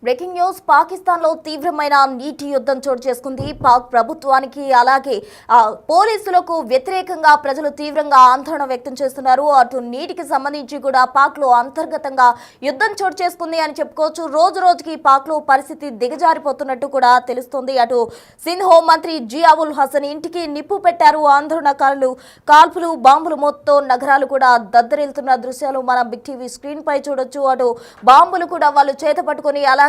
Breaking news Pakistan లో తీవ్రమైన నీటి యుద్ధం చోటు చేసుకుంది. పాక్ ప్రభుత్వానికి అలాగే పోలీసులకు వ్యతిరేకంగా ప్రజలు తీవ్రంగా ఆందోళన వ్యక్తం చేస్తున్నారు. అటు నీటికి సంబంధించి కూడా పాక్ లో అంతర్గతంగా యుద్ధం చోటు చేసుకుంది అని చెప్పుకోవచ్చు. రోజు రోజుకి పాక్ లో పరిస్థితి దిగజారిపోతున్నట్టు కూడా తెలుస్తోంది. అటు సింధ్ హోం మంత్రి జియావుల్ హసన్ ఇంటికి నిప్పు పెట్టారు ఆందోళనకారులు. కాల్పులు బాంబులు మోతో నగరాలు కూడా దద్దరిల్లుతున్న దృశ్యాలు మనం బిగ్ టీవీ స్క్రీన్ పై చూడొచ్చు. అటు బాంబులు కూడా వాళ్ళు చేత పట్టుకుని అలాగే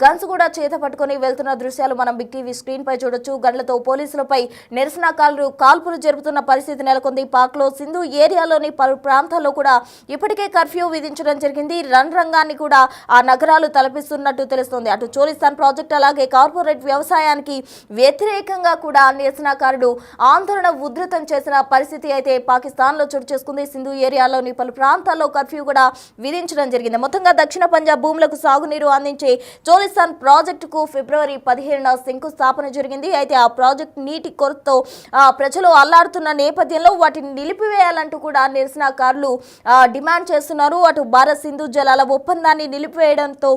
గన్స్ కూడా చేత పట్టుకుని వెళ్తున్న దృశ్యాలు మనం బిగ్ టీవీ స్క్రీన్ పై చూడొచ్చు. గన్లతో పోలీసులపై నిరసనకారులు కాల్పులు జరుపుతున్న పరిస్థితి నెలకొంది. పాక్ లో సింధు ఏరియాలోని పలు ప్రాంతాల్లో కూడా ఇప్పటికే కర్ఫ్యూ విధించడం జరిగింది. రంగాన్ని కూడా ఆ నగరాలు తలపిస్తున్నట్టు తెలుస్తోంది. అటు చోలిస్తాన్ ప్రాజెక్ట్ అలాగే కార్పొరేట్ వ్యవసాయానికి వ్యతిరేకంగా కూడా నిరసనకారులు ఆందోళన ఉధృతం చేసిన పరిస్థితి అయితే పాకిస్తాన్ లో చోటు చేసుకుంది. సింధు ఏరియాలోని పలు ప్రాంతాల్లో కర్ఫ్యూ కూడా విధించడం జరిగింది. మొత్తంగా దక్షిణ పంజాబ్ భూములకు సాగునీరు అందించే చోలిస్తాన్ ప్రాజెక్టుకు ఫిబ్రవరి 17న శంకుస్థాపన జరిగింది. అయితే ఆ ప్రాజెక్టు నీటి కొరతతో ప్రజలు అల్లాడుతున్న నేపథ్యంలో వాటిని నిలిపివేయాలంటూ కూడా నిరసనకారులు డిమాండ్ చేస్తున్నారు. అటు భారత్ సింధు జలాల ఒప్పందాన్ని నిలిపివేయడంతో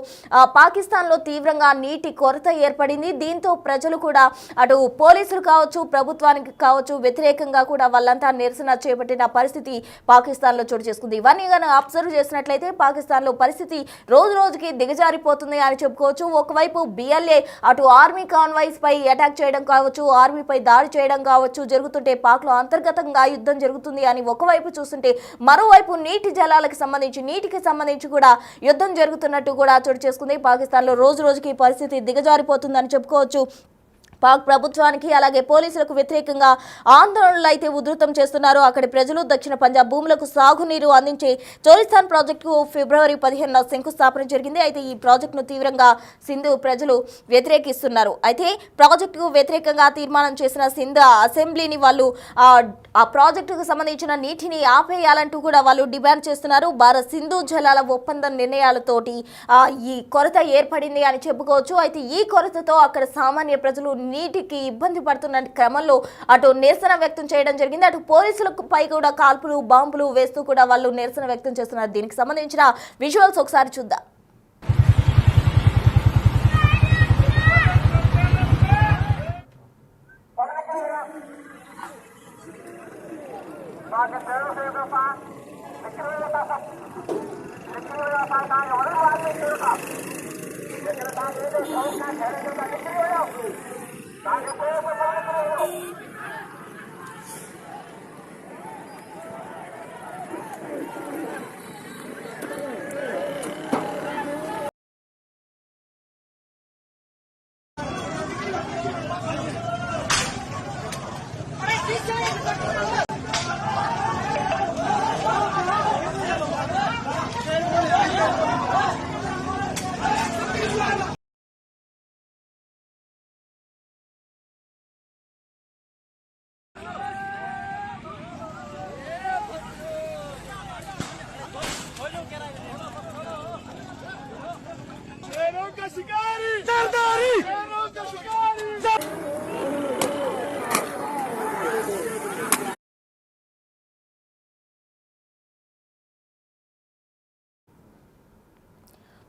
పాకిస్తాన్ లో తీవ్రంగా నీటి కొరత ఏర్పడింది. దీంతో ప్రజలు కూడా అటు పోలీసులు కావచ్చు ప్రభుత్వానికి కావచ్చు వ్యతిరేకంగా కూడా వాళ్ళంతా నిరసన చేపట్టిన పరిస్థితి పాకిస్తాన్ లో చోటు చేసుకుంది. ఇవన్నీ కనుక అబ్జర్వ్ చేసినట్లయితే పాకిస్తాన్ లో పరిస్థితి రోజు రోజుకి దిగజారిపోతుంది అని చెప్పుకోవచ్చు. ఒకవైపు బిఎల్ఏ అటు ఆర్మీ కాన్వాయ్స్ పై అటాక్ చేయడం కావచ్చు, ఆర్మీపై దాడి చేయడం కావచ్చు జరుగుతుంటే పాక్ లో అంతర్గతంగా యుద్ధం జరుగుతుంది అని ఒకవైపు చూస్తుంటే, మరోవైపు నీటికి సంబంధించి కూడా యుద్ధం జరుగుతున్నట్టు కూడా చోటు చేసుకుంది. పాకిస్తాన్ లో రోజు రోజుకి పరిస్థితి దిగజారిపోతుందని చెప్పుకోవచ్చు. పాక్ ప్రభుత్వానికి అలాగే పోలీసులకు వ్యతిరేకంగా ఆందోళనలు అయితే ఉధృతం చేస్తున్నారు అక్కడి ప్రజలు. దక్షిణ పంజాబ్ భూములకు సాగునీరు అందించే చోలిస్తాన్ ప్రాజెక్టుకు ఫిబ్రవరి 15న శంకుస్థాపన జరిగింది. అయితే ఈ ప్రాజెక్టును తీవ్రంగా సింధు ప్రజలు వ్యతిరేకిస్తున్నారు. అయితే ప్రాజెక్టుకు వ్యతిరేకంగా తీర్మానం చేసిన సింధ్ అసెంబ్లీని వాళ్ళు ఆ ప్రాజెక్టుకు సంబంధించిన నీటిని ఆపేయాలంటూ కూడా వాళ్ళు డిమాండ్ చేస్తున్నారు. భారత్ సింధు జలాల ఒప్పందం నిర్ణయాలతోటి ఈ కొరత ఏర్పడింది అని చెప్పుకోవచ్చు. అయితే ఈ కొరతతో అక్కడ సామాన్య ప్రజలు నీటికి ఇబ్బంది పడుతున్న క్రమంలో అటు నిరసన వ్యక్తం చేయడం జరిగింది. అటు పోలీసులకు పై కూడా కాల్పులు బాంబులు వేస్తూ కూడా వాళ్ళు నిరసన వ్యక్తం చేస్తున్నారు. దీనికి సంబంధించిన విజువల్స్ ఒకసారి చూద్దాం.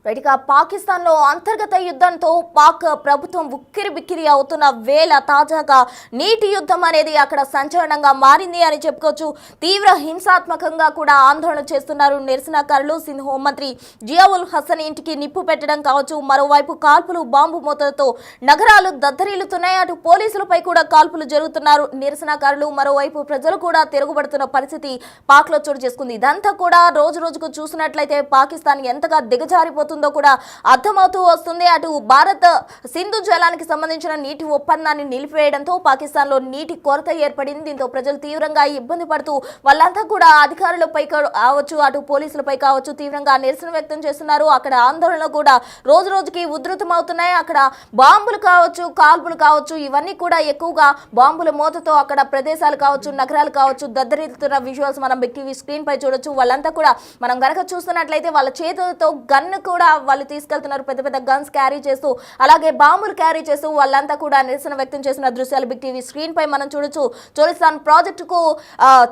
రైట్గా పాకిస్తాన్ లో అంతర్గత యుద్ధంతో పాక్ ప్రభుత్వం ఉక్కిరి బిక్కిరి అవుతున్న వేళ తాజాగా నీటి యుద్ధం అనేది అక్కడ సంచలనంగా మారింది అని చెప్పుకోవచ్చు. తీవ్ర హింసాత్మకంగా కూడా ఆందోళన చేస్తున్నారు నిరసనకారులు. సింధ్ హోంమంత్రి జియావుల్ హసన్ ఇంటికి నిప్పు పెట్టడం కావచ్చు, మరోవైపు కాల్పులు బాంబు మూతలతో నగరాలు దద్దరిల్లుతున్నాయి. అటు పోలీసులపై కూడా కాల్పులు జరుగుతున్నారు నిరసనకారులు. మరోవైపు ప్రజలు కూడా తిరుగుబడుతున్న పరిస్థితి పాక్ లో చోటు చేసుకుంది. ఇదంతా కూడా రోజు రోజుకు చూసినట్లయితే పాకిస్తాన్ ఎంతగా దిగజారిపోతుంది కూడా అర్థమవుతూ వస్తుంది. అటు భారత్ సింధు జలానికి సంబంధించిన నీటి ఒప్పందాన్ని నిలిపివేయడంతో పాకిస్తాన్ లో నీటి కొరత ఏర్పడింది. దీంతో ప్రజలు తీవ్రంగా ఇబ్బంది పడుతూ వాళ్ళంతా కూడా అధికారులపై కావచ్చు అటు పోలీసులపై కావచ్చు తీవ్రంగా నిరసన వ్యక్తం చేస్తున్నారు. అక్కడ ఆందోళనలు కూడా రోజు రోజుకి ఉధృతం అవుతున్నాయి. అక్కడ బాంబులు కావచ్చు కాల్పులు కావచ్చు ఇవన్నీ కూడా ఎక్కువగా బాంబుల మోతతో అక్కడ ప్రదేశాలు కావచ్చు నగరాలు కావచ్చు దద్దరిల్లుతున్న విజువల్స్ మనం బిగ్ టీవీ స్క్రీన్ పై చూడొచ్చు. వాళ్ళంతా కూడా మనం గనక చూస్తున్నట్లయితే వాళ్ళ చేతులతో గన్ను కూడా కూడా వాళ్ళు తీసుకెళ్తున్నారు, పెద్ద పెద్ద గన్స్ క్యారీ చేస్తూ అలాగే బాంబులు క్యారీ చేస్తూ వాళ్ళంతా కూడా నిరసన వ్యక్తం చేసిన దృశ్యాలు బిగ్ టీవీ స్క్రీన్ పై మనం చూడొచ్చు. చోలిస్తాన్ ప్రాజెక్టుకు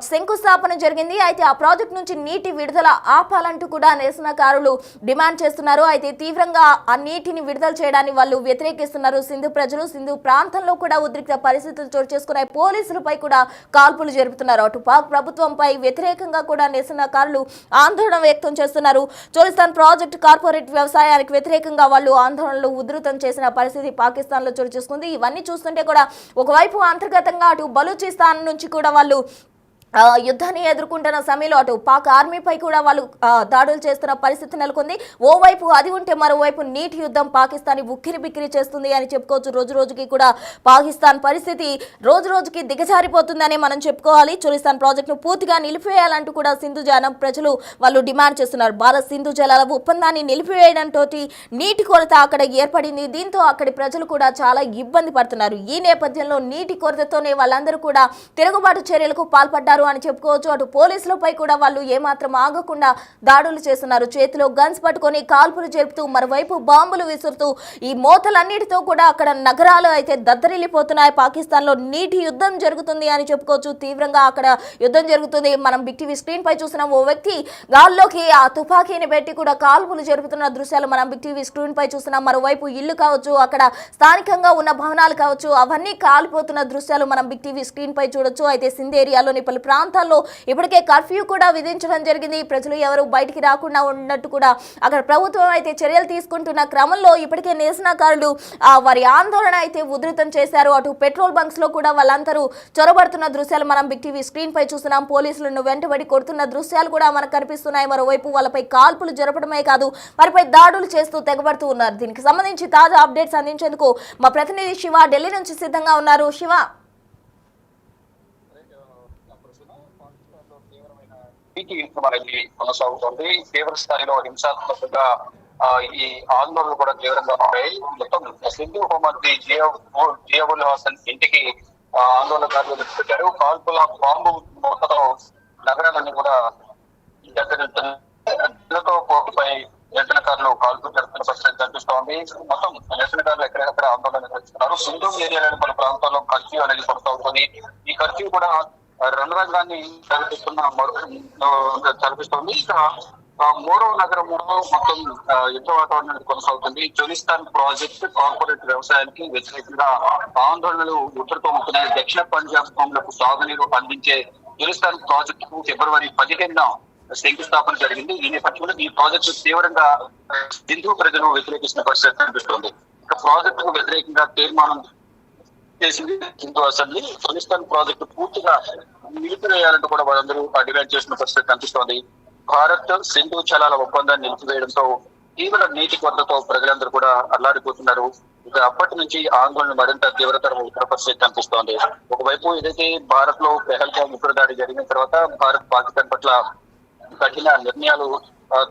శంకుస్థాపన జరిగింది. అయితే ఆ ప్రాజెక్టు నుంచి నీటి విడుదల ఆపాలంటూ కూడా నిరసనకారులు డిమాండ్ చేస్తున్నారు. అయితే తీవ్రంగా ఆ నీటిని విడుదల చేయడాన్ని వాళ్ళు వ్యతిరేకిస్తున్నారు. సింధు ప్రజలు సింధు ప్రాంతంలో కూడా ఉద్రిక్త పరిస్థితులు చోటు చేసుకున్నాయి. పోలీసులపై కూడా కాల్పులు జరుపుతున్నారు. అటు పాక్ ప్రభుత్వంపై వ్యతిరేకంగా కూడా నిరసనకారులు ఆందోళన వ్యక్తం చేస్తున్నారు. చోలిస్తాన్ ప్రాజెక్టు కార్పొరేట్ వ్యవసాయానికి వ్యతిరేకంగా వాళ్ళు ఆందోళనలు ఉధృతం చేసిన పరిస్థితి పాకిస్తాన్ లో చోటు చేసుకుంది. ఇవన్నీ చూస్తుంటే కూడా ఒకవైపు అంతర్గతంగా అటు బలూచిస్తాన్ నుంచి కూడా వాళ్ళు యుద్ధాన్ని ఎదుర్కొంటున్న సమయంలో అటు పాక్ ఆర్మీపై కూడా వాళ్ళు దాడులు చేస్తున్న పరిస్థితి నెలకొంది. ఓవైపు అది ఉంటే మరోవైపు నీటి యుద్ధం పాకిస్తాన్ ఉక్కిరి బిక్కిరి చేస్తుంది అని చెప్పుకోవచ్చు. రోజు రోజుకి కూడా పాకిస్తాన్ పరిస్థితి రోజు రోజుకి దిగజారిపోతుందని మనం చెప్పుకోవాలి. చోలిస్తాన్ ప్రాజెక్టును పూర్తిగా నిలిపివేయాలంటూ కూడా సింధు జానం ప్రజలు వాళ్ళు డిమాండ్ చేస్తున్నారు. భారత్ సింధు జలాల ఒప్పందాన్ని నిలిపివేయడంతో నీటి కొరత అక్కడ ఏర్పడింది. దీంతో అక్కడి ప్రజలు కూడా చాలా ఇబ్బంది పడుతున్నారు. ఈ నేపథ్యంలో నీటి కొరతతోనే వాళ్ళందరూ కూడా తిరుగుబాటు చర్యలకు పాల్పడ్డారు అని చెప్పుకోవచ్చు. అటు పోలీసులపై కూడా వాళ్ళు ఏమాత్రం ఆగకుండా దాడులు చేస్తున్నారు. చేతిలో గన్స్ పట్టుకొని కాల్పులు జరుపుతూ మరోవైపు బాంబులు విసురుతూ ఈ మోతలన్నిటితో కూడా అక్కడ నగరాలు అయితే దద్దరిల్లిపోతున్నాయి. పాకిస్తాన్ లో నీటి యుద్ధం జరుగుతుంది అని చెప్పుకోవచ్చు. తీవ్రంగా అక్కడ యుద్ధం జరుగుతుంది. మనం బిగ్ టీవీ స్క్రీన్ పై చూసిన ఓ వ్యక్తి గాల్లోకి ఆ తుపాకీని పెట్టి కూడా కాల్పులు జరుపుతున్న దృశ్యాలు మనం బిగ్ టీవీ స్క్రీన్ పై చూస్తున్నాం. మరోవైపు ఇల్లు కావచ్చు, అక్కడ స్థానికంగా ఉన్న భవనాలు కావచ్చు, అవన్నీ కాలిపోతున్న దృశ్యాలు మనం బిగ్ టీవీ స్క్రీన్ పై చూడొచ్చు. అయితే సింధ్ ఏరియాలోని పలు ప్రాంతాల్లో ఇప్పటికే కర్ఫ్యూ కూడా విధించడం జరిగింది. ప్రజలు ఎవరు బయటికి రాకుండా ఉన్నట్టు కూడా అక్కడ ప్రభుత్వం అయితే చర్యలు తీసుకుంటున్న క్రమంలో ఇప్పటికే నిరసనకారులు వారి ఆందోళన అయితే ఉధృతం చేశారు. అటు పెట్రోల్ బంక్స్ లో కూడా వాళ్ళందరూ చొరబడుతున్న దృశ్యాలు మనం బిగ్ టీవీ స్క్రీన్ పై చూస్తున్నాం. పోలీసులను వెంటబడి కొడుతున్న దృశ్యాలు కూడా మనకు కనిపిస్తున్నాయి. మరోవైపు వాళ్ళపై కాల్పులు జరపడమే కాదు, వారిపై దాడులు చేస్తూ తెగబడుతూ ఉన్నారు. దీనికి సంబంధించి తాజా అప్డేట్స్ అందించేందుకు మా ప్రతినిధి శివ ఢిల్లీ నుంచి సిద్ధంగా ఉన్నారు. శివ, యుద్ధం అనేది కొనసాగుతుంది. తీవ్ర స్థాయిలో హింసాత్మకంగా ఈ ఆందోళనలు కూడా తీవ్రంగా ఉంటాయి. మొత్తం సింధు హోంమంత్రి జియావుల్ హసన్ ఇంటికి ఆందోళనకారులు పెట్టారు. కాల్పుల బాంబు మూతతో నగరాలన్నీ కూడా దగ్గరతో పోటీపై నిరసనకారులు కాల్పులు జరుపుతున్న పరిస్థితి కనిపిస్తోంది. మొత్తం నిరసనకారులు ఎక్కడెక్కడ ఆందోళన చేస్తున్నారు. సింధు ఏరియాలోని పలు ప్రాంతాల్లో కర్ఫ్యూ అనేది కొనసాగుతుంది. ఈ కర్ఫ్యూ కూడా రణరంగాన్ని కల్పిస్తోంది. ఇక మూడవ నగరంలో మొత్తం యుద్ధ వాతావరణం కొనసాగుతుంది. చోలిస్తాన్ ప్రాజెక్ట్ కార్పొరేట్ వ్యవసాయానికి వ్యతిరేకంగా ఆందోళనలు ఉధృతమవుతున్నాయి. దక్షిణ పంజాబ్ భూములకు సాగునీరు అందించే చోలిస్తాన్ ప్రాజెక్టుకు ఫిబ్రవరి 15న శంకుస్థాపన జరిగింది. ఈ నేపథ్యంలో ఈ ప్రాజెక్టు తీవ్రంగా సింధు ప్రజలు వ్యతిరేకిస్తున్న పరిస్థితి కనిపిస్తోంది. ఇక ప్రాజెక్టుకు వ్యతిరేకంగా తీర్మానం చేసింది సింధు అసెంబ్లీ. చోలిస్తాన్ ప్రాజెక్టు పూర్తిగా నిలిపివేయాలంటూ కూడా వాళ్ళందరూ డిమాండ్ చేసిన పరిస్థితి కనిపిస్తోంది. భారత్ సింధు జలాల ఒప్పందాన్ని నిలిపివేయడంతో తీవ్ర నీటి కొరతతో ప్రజలందరూ కూడా అల్లాడిపోతున్నారు. ఇక అప్పటి నుంచి ఆందోళన మరింత తీవ్రతరం ఉత్తర పరిస్థితి కనిపిస్తోంది. ఒకవైపు ఏదైతే భారత్ లో పెహల్గాం ఉగ్రదాడి జరిగిన తర్వాత భారత్ పాకిస్తాన్ పట్ల కఠిన నిర్ణయాలు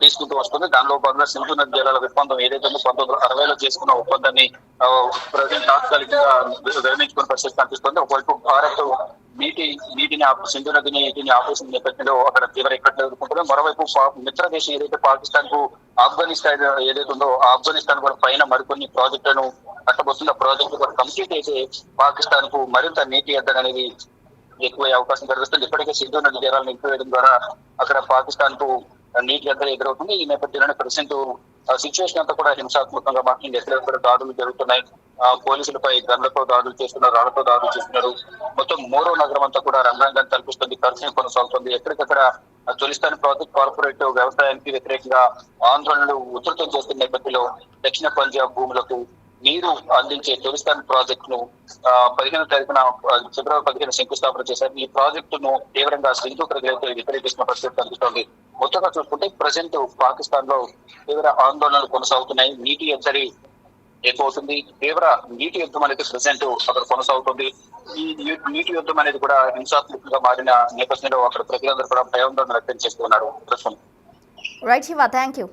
తీసుకుంటూ వస్తుంది. దానిలో భాగంగా సింధు నది జలాల ఒప్పందం ఏదైతే 1960లో చేసుకున్న ఒప్పందాన్ని తాత్కాలికంగా విరమించుకున్న పరిస్థితి కనిపిస్తుంది. ఒకవైపు భారత్ నీటిని సింధు నది నీటిని ఆపేసిన నేపథ్యంలో అక్కడ తీవ్ర ఇక్కట్లు ఎదుర్కొంటుంది. మరోవైపు మిత్ర దేశం ఏదైతే పాకిస్తాన్ కు ఆఫ్ఘనిస్తాన్ ఏదైతే ఉందో ఆఫ్ఘనిస్తాన్ కూడా పైన మరికొన్ని ప్రాజెక్టులను కట్టబోతున్న ప్రాజెక్టు కూడా కంప్లీట్ అయితే పాకిస్తాన్ కు మరింత నీటి ఎద్దడి అనేది ఎక్కువ అవకాశం కనిపిస్తుంది. ఇప్పటికే సింధు నది జలాలను నిలిపివేయడం ద్వారా అక్కడ పాకిస్తాన్ కు నీటి ఎద్దడి ఎదురవుతుంది. ఈ నేపథ్యంలోనే ప్రెసెంట్ సిచ్యువేషన్ అంతా కూడా హింసాత్మకంగా మారింది. ఎక్కడెక్కడ దాడులు జరుగుతున్నాయి. పోలీసులపై గన్లతో దాడులు చేస్తున్నారు, రాళ్లతో దాడులు చేస్తున్నారు. మొత్తం మూడో నగరం అంతా కూడా రంగాంగాన్ని కల్పిస్తుంది. కర్ఫ్యూ కొనసాగుతుంది. ఎక్కడికక్కడ చోలిస్తాన్ ప్రాజెక్ట్ కార్పొరేట్ వ్యవసాయానికి వ్యతిరేకంగా ఆందోళనలు ఉధృతం చేస్తున్న నేపథ్యంలో దక్షిణ పంజాబ్ భూములకు నీరు అందించే చోలిస్తాన్ ప్రాజెక్ట్ ను 15వ తారీఖున ఫిబ్రవరి 15న శంకుస్థాపన చేశారు. ఈ ప్రాజెక్టును తీవ్రంగా సింధు ప్రజలైతే వ్యతిరేకిస్తున్న పరిస్థితి కనిపిస్తోంది. మొత్తంగా చూసుకుంటే ప్రజెంట్ పాకిస్తాన్ లో తీవ్ర ఆందోళనలు కొనసాగుతున్నాయి. నీటి ఎద్దడి ఎక్కువ అవుతుంది. తీవ్ర నీటి యుద్ధం అనేది ప్రెసెంట్ అక్కడ కొనసాగుతుంది. ఈ నీటి యుద్ధం అనేది కూడా హింసాత్మకంగా మారిన నేపథ్యంలో అక్కడ ప్రజలందరూ కూడా భయాందోళన వ్యక్తం చేస్తున్నారు. Right Shiva, thank you.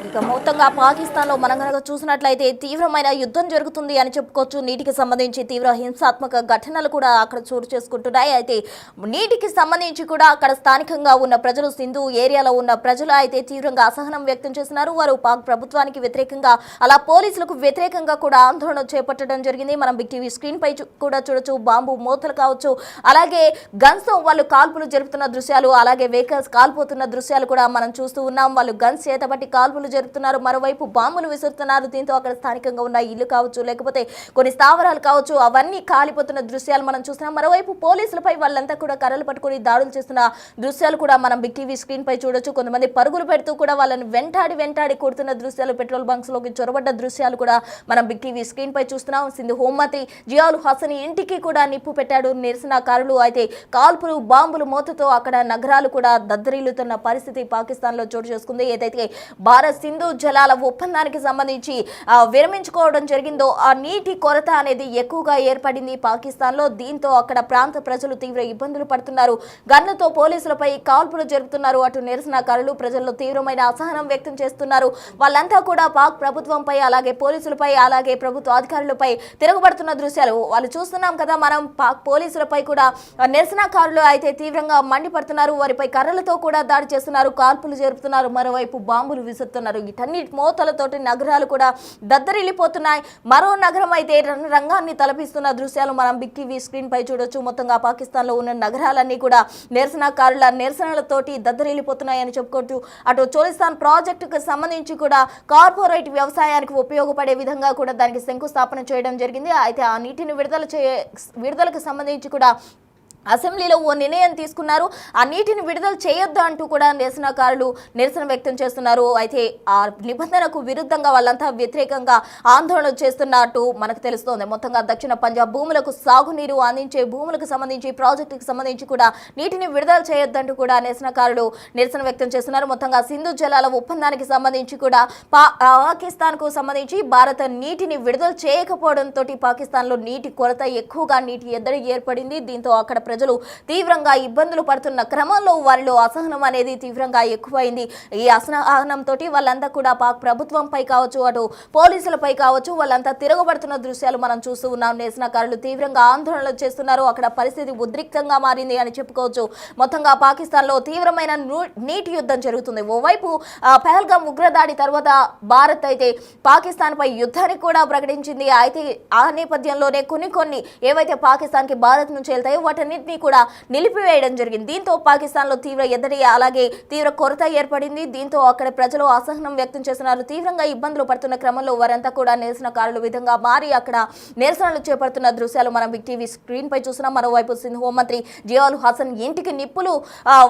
ఇక మొత్తంగా పాకిస్తాన్ లో మనం కనుక చూసినట్లయితే తీవ్రమైన యుద్ధం జరుగుతుంది అని చెప్పుకోవచ్చు. నీటికి సంబంధించి తీవ్ర హింసాత్మక ఘటనలు కూడా అక్కడ చోటు చేసుకుంటున్నాయి. అయితే నీటికి సంబంధించి కూడా అక్కడ స్థానికంగా ఉన్న ప్రజలు, సింధు ఏరియాలో ఉన్న ప్రజలు అయితే తీవ్రంగా అసహనం వ్యక్తం చేస్తున్నారు. వారు పాక్ ప్రభుత్వానికి వ్యతిరేకంగా, అలా పోలీసులకు వ్యతిరేకంగా కూడా ఆందోళన చేపట్టడం జరిగింది. మనం బిగ్ టీవీ స్క్రీన్ పై కూడా చూడొచ్చు. బాంబు మూతలు కావచ్చు, అలాగే గన్స్ తో వాళ్ళు కాల్పులు జరుపుతున్న దృశ్యాలు, అలాగే వెహికల్స్ కాల్పోతున్న దృశ్యాలు కూడా మనం చూస్తూ ఉన్నాం. వాళ్ళు గన్స్ చేతబట్టి కాల్పులు జరుపుతున్నారు, మరోవైపు బాంబులు విసురుతున్నారు. దీంతో అక్కడ స్థానికంగా ఉన్న ఇల్లు కావచ్చు, లేకపోతే కొన్ని స్థావరాలు కావచ్చు, అవన్నీ కాలిపోతున్న దృశ్యాలు మనం చూస్తున్నాం. మరోవైపు పోలీసులపై వాళ్ళంతా కూడా కర్రలు పట్టుకుని దాడులు చేస్తున్న దృశ్యాలు కూడా మనం బిగ్ టీవీ స్క్రీన్ పై చూడొచ్చు. కొంతమంది పరుగులు పెడుతూ కూడా వాళ్ళని వెంటాడి కొడుతున్న దృశ్యాలు, పెట్రోల్ బంక్స్ లోకి చొరబడ్డ దృశ్యాలు కూడా మనం బిగ్ టీవీ స్క్రీన్ పై చూస్తున్నాం. సింధు హోంమంత్రి జియాల్ హసన్ ఇంటికి కూడా నిప్పు పెట్టాడు నిరసనకారులు. అయితే కాల్పులు, బాంబులు మోతతో అక్కడ నగరాలు కూడా దద్దరిల్లుతున్న పరిస్థితి పాకిస్తాన్ లో చోటు చేసుకుంది. ఏదైతే భారత్ సింధు జలాల ఒప్పందానికి సంబంధించి విరమించుకోవడం జరిగిందో ఆ నీటి కొరత అనేది ఎక్కువగా ఏర్పడింది పాకిస్తాన్ లో. దీంతో అక్కడ ప్రాంత ప్రజలు తీవ్ర ఇబ్బందులు పడుతున్నారు. గన్నుతో పోలీసులపై కాల్పులు జరుపుతున్నారు. అటు నిరసనకారులు ప్రజల్లో తీవ్రమైన అసహనం వ్యక్తం చేస్తున్నారు. వాళ్ళంతా కూడా పాక్ ప్రభుత్వంపై, అలాగే పోలీసులపై, అలాగే ప్రభుత్వ అధికారులపై తిరగబడుతున్న దృశ్యాలు వాళ్ళు చూస్తున్నాం కదా. మనం పాక్ పోలీసులపై కూడా నిరసనకారులు అయితే తీవ్రంగా మండిపడుతున్నారు. వారిపై కర్రలతో కూడా దాడి చేస్తున్నారు, కాల్పులు జరుపుతున్నారు, మరోవైపు బాంబులు విసురుతున్నారు. వీటన్నిటి మోతలతోటి నగరాలు కూడా దద్దరిల్లిపోతున్నాయి. మరో నగరం అయితే రంగాన్ని తలపిస్తున్న దృశ్యాలు మనం బిగ్ టీవీ స్క్రీన్ పై చూడొచ్చు. మొత్తంగా పాకిస్తాన్ లో ఉన్న నగరాలన్నీ కూడా నిరసనకారుల నిరసనలతోటి దద్దరిల్లిపోతున్నాయని చెప్పుకోవచ్చు. అటు చోలిస్తాన్ ప్రాజెక్టుకు సంబంధించి కూడా కార్పొరేట్ వ్యవసాయానికి ఉపయోగపడే విధంగా కూడా దానికి శంకుస్థాపన చేయడం జరిగింది. అయితే ఆ నీటిని విడుదలకు సంబంధించి కూడా అసెంబ్లీలో ఓ నిర్ణయం తీసుకున్నారు. ఆ నీటిని విడుదల చేయొద్దు అంటూ కూడా నిరసనకారులు నిరసన వ్యక్తం చేస్తున్నారు. అయితే ఆ నిబంధనకు విరుద్ధంగా వాళ్ళంతా వ్యతిరేకంగా ఆందోళన చేస్తున్నట్టు మనకు తెలుస్తోంది. మొత్తంగా దక్షిణ పంజాబ్ భూములకు సాగునీరు అందించే భూములకు సంబంధించి, ప్రాజెక్టుకు సంబంధించి కూడా నీటిని విడుదల చేయొద్దంటూ కూడా నిరసనకారులు నిరసన వ్యక్తం చేస్తున్నారు. మొత్తంగా సింధు జలాల ఒప్పందానికి సంబంధించి కూడా పాకిస్తాన్ కు సంబంధించి భారత నీటిని విడుదల చేయకపోవడంతో పాకిస్తాన్ లో నీటి కొరత ఎక్కువగా, నీటి ఎద్దడి ఏర్పడింది. దీంతో అక్కడ ప్రజలు తీవ్రంగా ఇబ్బందులు పడుతున్న క్రమంలో వారిలో అసహనం అనేది తీవ్రంగా ఎక్కువైంది. ఈ అసహనంతో వాళ్ళంతా కూడా పాక్ ప్రభుత్వంపై కావచ్చు, అటు పోలీసులపై కావచ్చు, వాళ్ళంతా తిరగబడుతున్న దృశ్యాలు మనం చూస్తూ ఉన్నాం. నిరసనకారులు తీవ్రంగా ఆందోళనలు చేస్తున్నారు. అక్కడ పరిస్థితి ఉద్రిక్తంగా మారింది అని చెప్పుకోవచ్చు. మొత్తంగా పాకిస్తాన్ లో తీవ్రమైన నీటి యుద్ధం జరుగుతుంది. ఓవైపు పహల్గామ్ ఉగ్రదాడి తర్వాత భారత్ అయితే పాకిస్తాన్ పై యుద్ధాన్ని కూడా ప్రకటించింది. అయితే ఆ నేపథ్యంలోనే కొన్ని ఏవైతే పాకిస్తాన్ కి భారత్ నుంచి వెళ్తాయో వాటన్నిటిని కూడా నిలిపివేయడం జరిగింది. దీంతో పాకిస్తాన్ లో తీవ్ర ఎద్దడి, అలాగే తీవ్ర కొరత ఏర్పడింది. దీంతో అక్కడ ప్రజలు అసహనం వ్యక్తం చేస్తున్నారు. తీవ్రంగా ఇబ్బందులు పడుతున్న క్రమంలో వారంతా కూడా నిరసనకారుల విధంగా మారి అక్కడ నిరసనలు చేపడుతున్న దృశ్యాలు మనం బిగ్ టీవీ స్క్రీన్ పై చూస్తున్నాం. మరోవైపు సింధు హోంమంత్రి జియాల్ హసన్ ఇంటికి నిప్పులు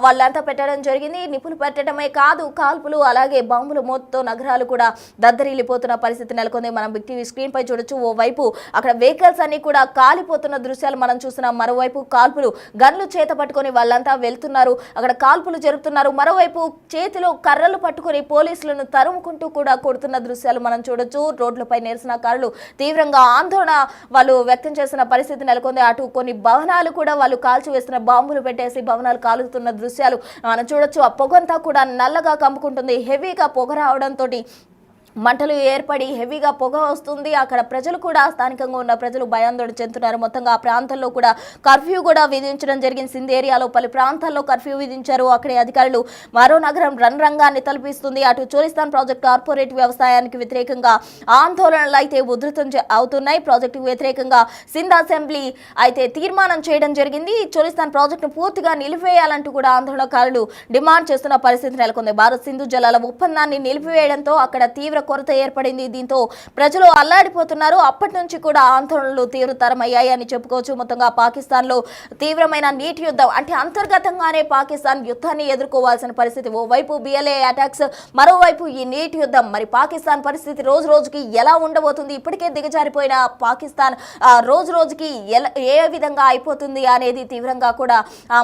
వాళ్ళంతా పెట్టడం జరిగింది. నిప్పులు పెట్టడమే కాదు, కాల్పులు, అలాగే బాంబులు మోతతో నగరాలు కూడా దద్దరిల్లిపోతున్న పరిస్థితి నెలకొంది. మనం బిగ్ టీవీ స్క్రీన్ పై చూడొచ్చు. ఓవైపు అక్కడ వెహికల్స్ అన్ని కూడా కాలిపోతున్న దృశ్యాలు మనం చూస్తున్నాం. మరోవైపు కాల్పులు, గన్లు చేత పట్టుకొని వాళ్ళంతా వెళ్తున్నారు, అక్కడ కాల్పులు జరుపుతున్నారు. మరోవైపు చేతిలో కర్రలు పట్టుకొని పోలీసులను తరుముకుంటూ కూడా కొడుతున్న దృశ్యాలు మనం చూడొచ్చు. రోడ్లపై నిరసనకారులు తీవ్రంగా ఆందోళన వాళ్ళు వ్యక్తం చేస్తున్న పరిస్థితి నెలకొంది. అటు కొన్ని భవనాలు కూడా వాళ్ళు కాల్చివేస్తున్న, బాంబులు పెట్టేసి భవనాలు కాలుతున్న దృశ్యాలు మనం చూడొచ్చు. ఆ పొగంతా కూడా నల్లగా కమ్ముకుంటుంది. హెవీగా పొగ రావడంతో మంటలు ఏర్పడి హెవీగా పొగ వస్తుంది. అక్కడ ప్రజలు కూడా, స్థానికంగా ఉన్న ప్రజలు భయాందోళన చెందుతున్నారు. మొత్తంగా ఆ ప్రాంతంలో కూడా కర్ఫ్యూ కూడా విధించడం జరిగింది. సింధ్ ఏరియాలో పలు ప్రాంతాల్లో కర్ఫ్యూ విధించారు. అక్కడి అధికారులు మరో నగరం రంగాన్ని తలపిస్తుంది. అటు చోలిస్తాన్ ప్రాజెక్ట్ కార్పొరేట్ వ్యవసాయానికి వ్యతిరేకంగా ఆందోళనలు అయితే ఉధృతం అవుతున్నాయి. ప్రాజెక్టుకు వ్యతిరేకంగా సింధ్ అసెంబ్లీ అయితే తీర్మానం చేయడం జరిగింది. చోలిస్తాన్ ప్రాజెక్టును పూర్తిగా నిలిపివేయాలంటూ కూడా ఆందోళనకారులు డిమాండ్ చేస్తున్న పరిస్థితి నెలకొంది. భారత్ సింధు జలాల ఒప్పందాన్ని నిలిపివేయడంతో అక్కడ తీవ్ర కొరత ఏర్పడింది. దీంతో ప్రజలు అల్లాడిపోతున్నారు. అప్పటి నుంచి కూడా ఆందోళనలు తీవ్రతరమయ్యాయి అని చెప్పుకోవచ్చు. మొత్తంగా పాకిస్తాన్ లో తీవ్రమైన నీటి యుద్ధం, అంటే అంతర్గతంగానే పాకిస్తాన్ యుద్ధాన్ని ఎదుర్కోవాల్సిన పరిస్థితి. ఓవైపు బిఎల్ఏ అటాక్స్, మరోవైపు ఈ నీటి యుద్ధం. మరి పాకిస్తాన్ పరిస్థితి రోజు రోజుకి ఎలా ఉండబోతుంది? ఇప్పటికే దిగజారిపోయిన పాకిస్తాన్ రోజు రోజుకి ఏ విధంగా అయిపోతుంది అనేది తీవ్రంగా కూడా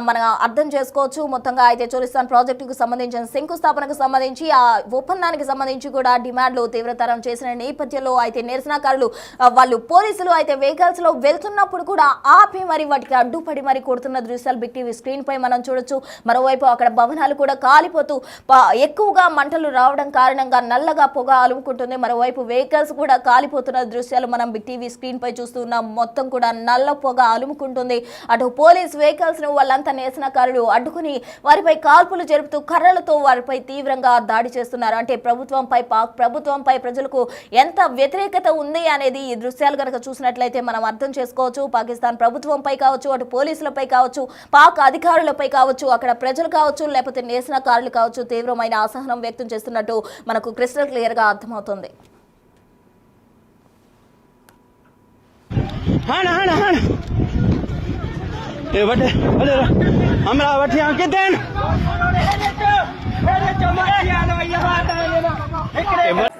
మనం అర్థం చేసుకోవచ్చు. మొత్తంగా అయితే చోలిస్తాన్ ప్రాజెక్టుకు సంబంధించిన శంకుస్థాపనకు సంబంధించి, ఆ ఒప్పందానికి సంబంధించి కూడా డిమాండ్ డిమాండ్లు తీవ్రతరం చేసిన నేపథ్యంలో అయితే నిరసనకారులు వాళ్ళు పోలీసులు అయితే వెహికల్స్ లో వెళ్తున్నప్పుడు కూడా ఆపి మరి వాటికి అడ్డుపడి మరి కొడుతున్న దృశ్యాలు బిగ్ టీవీ స్క్రీన్ పై మనం చూడొచ్చు. మరోవైపు అక్కడ భవనాలు కూడా కాలిపోతూ ఎక్కువగా మంటలు రావడం కారణంగా నల్లగా పొగ అలుముకుంటుంది. మరోవైపు వెహికల్స్ కూడా కాలిపోతున్న దృశ్యాలు మనం బిగ్ టీవీ స్క్రీన్ పై చూస్తున్నాం. మొత్తం కూడా నల్ల పొగ అలుముకుంటుంది. అటు పోలీస్ వెహికల్స్ ను వాళ్ళంతా నిరసనకారులు అడ్డుకుని వారిపై కాల్పులు జరుపుతూ కర్రలతో వారిపై తీవ్రంగా దాడి చేస్తున్నారు. అంటే ప్రభుత్వంపై ప్రజలకు ఎంత వ్యతిరేకత ఉంది అనేది ఈ దృశ్యాలు కనుక చూసినట్లయితే మనం అర్థం చేసుకోవచ్చు. పాకిస్తాన్ ప్రభుత్వంపై కావచ్చు, అటు పోలీసులపై కావచ్చు, పాక్ అధికారులపై కావచ్చు, అక్కడ ప్రజలు కావచ్చు, లేకపోతే నిరసనకారులు కావచ్చు, తీవ్రమైన అసహనం వ్యక్తం చేస్తున్నట్టు మనకు క్రిస్టల్ క్లియర్ గా అర్థమవుతుంది. हमरा